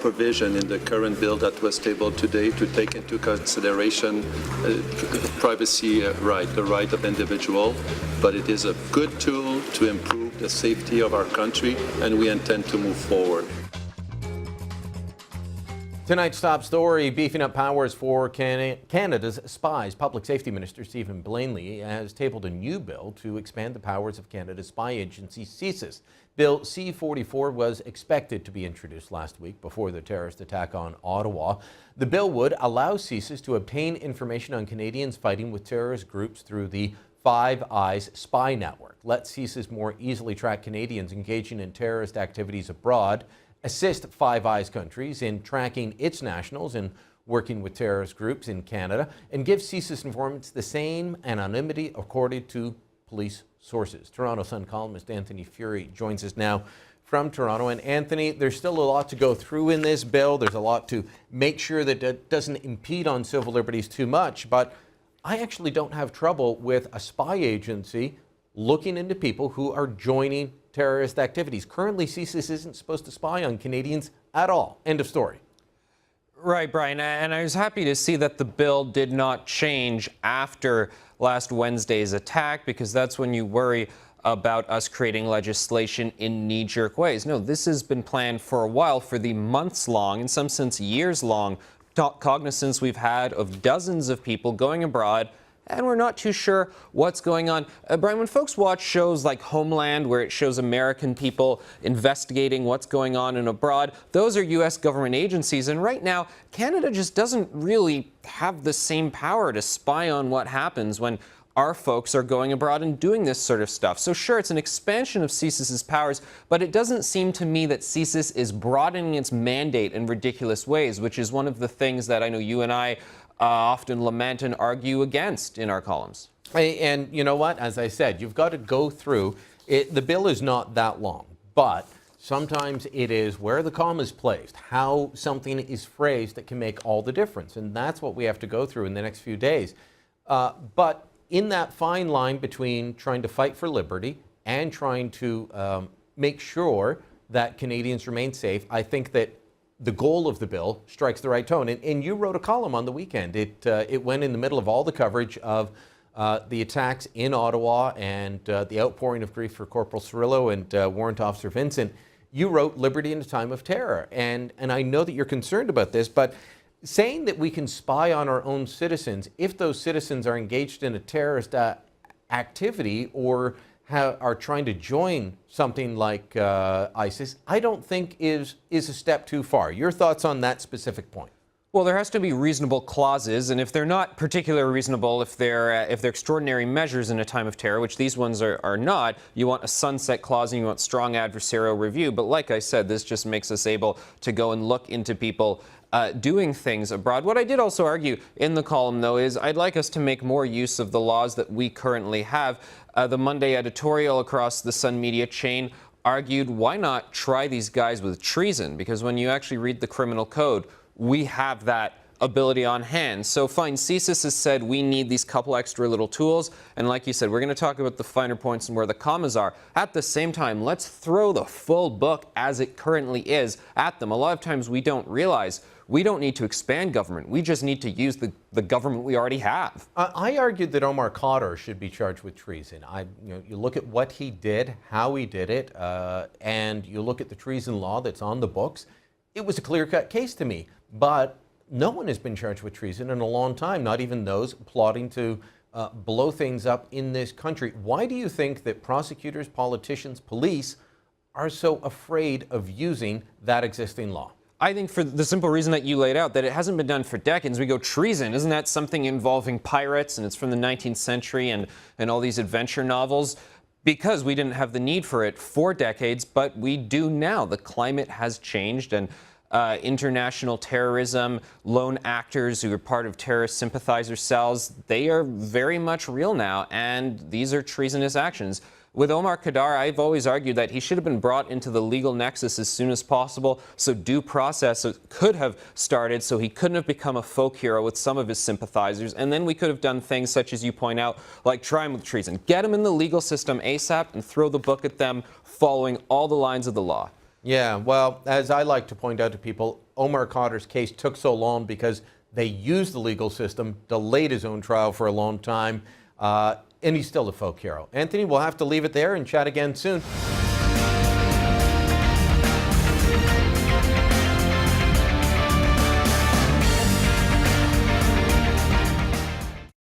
provision in the current bill that was tabled today to take into consideration privacy right, the right of individual, but it is a good tool to improve the safety of our country, and we intend to move forward. Tonight's top story, beefing up powers for Canada's spies. Public Safety Minister Stephen Blaney has tabled a new bill to expand the powers of Canada's spy agency, CSIS. Bill C-44 was expected to be introduced last week before the terrorist attack on Ottawa. The bill would allow CSIS to obtain information on Canadians fighting with terrorist groups through the Five Eyes spy network, let CSIS more easily track Canadians engaging in terrorist activities abroad, assist Five Eyes countries in tracking its nationals and working with terrorist groups in Canada, and give CSIS informants the same anonymity accorded to police sources. Toronto Sun columnist Anthony Furey joins us now from Toronto. And Anthony, there's still a lot to go through in this bill. There's a lot to make sure that it doesn't impede on civil liberties too much, but I actually don't have trouble with a spy agency looking into people who are joining terrorist activities. Currently, CSIS isn't supposed to spy on Canadians at all. End of story. Right, Brian, and I was happy to see that the bill did not change after last Wednesday's attack, because that's when you worry about us creating legislation in knee-jerk ways. No, this has been planned for a while, for the months-long, in some sense years-long, cognizance we've had of dozens of people going abroad, and we're not too sure what's going on. Brian, when folks watch shows like Homeland, where it shows American people investigating what's going on in abroad, those are U.S. government agencies. And right now, Canada just doesn't really have the same power to spy on what happens when our folks are going abroad and doing this sort of stuff. So sure, it's an expansion of CSIS's powers, but it doesn't seem to me that CSIS is broadening its mandate in ridiculous ways, which is one of the things that I know you and I often lament and argue against in our columns. And you know what? As I said, you've got to go through it. The bill is not that long, but sometimes it is where the comma is placed, how something is phrased that can make all the difference. And that's what we have to go through in the next few days. But in that fine line between trying to fight for liberty and trying to make sure that Canadians remain safe, I think that the goal of the bill strikes the right tone. And you wrote a column on the weekend. It went in the middle of all the coverage of the attacks in Ottawa and the outpouring of grief for Corporal Cirillo and Warrant Officer Vincent. You wrote Liberty in a Time of Terror. And I know that you're concerned about this, but saying that we can spy on our own citizens if those citizens are engaged in a terrorist activity or are trying to join something like ISIS, I don't think is a step too far. Your thoughts on that specific point? Well, there has to be reasonable clauses, and if they're not particularly reasonable, if they're extraordinary measures in a time of terror, which these ones are not, you want a sunset clause and you want strong adversarial review. But like I said, this just makes us able to go and look into people doing things abroad. What I did also argue in the column, though, is I'd like us to make more use of the laws that we currently have. The Monday editorial across the Sun media chain argued, why not try these guys with treason? Because when you actually read the criminal code, we have that ability on hand. So fine, CSIS has said we need these couple extra little tools, and like you said, we're going to talk about the finer points and where the commas are. At the same time, let's throw the full book as it currently is at them. A lot of times we don't realize we don't need to expand government. We just need to use the government we already have. I argued that Omar Khadr should be charged with treason. You look at what he did, how he did it, and you look at the treason law that's on the books. It was a clear-cut case to me, but no one has been charged with treason in a long time, not even those plotting to blow things up in this country. Why do you think that prosecutors, politicians, police are so afraid of using that existing law? I think for the simple reason that you laid out, that it hasn't been done for decades. We go, treason, isn't that something involving pirates, and it's from the 19th century and all these adventure novels? Because we didn't have the need for it for decades, but we do now. The climate has changed, and international terrorism, lone actors who are part of terrorist sympathizer cells, they are very much real now, and these are treasonous actions. With Omar Khadr, I've always argued that he should have been brought into the legal nexus as soon as possible, so due process could have started, so he couldn't have become a folk hero with some of his sympathizers, and then we could have done things such as you point out, like try him with treason. Get him in the legal system ASAP and throw the book at them, following all the lines of the law. Yeah, well, as I like to point out to people, Omar Khadr's case took so long because they used the legal system, delayed his own trial for a long time, and he's still a folk hero. Anthony, we'll have to leave it there and chat again soon.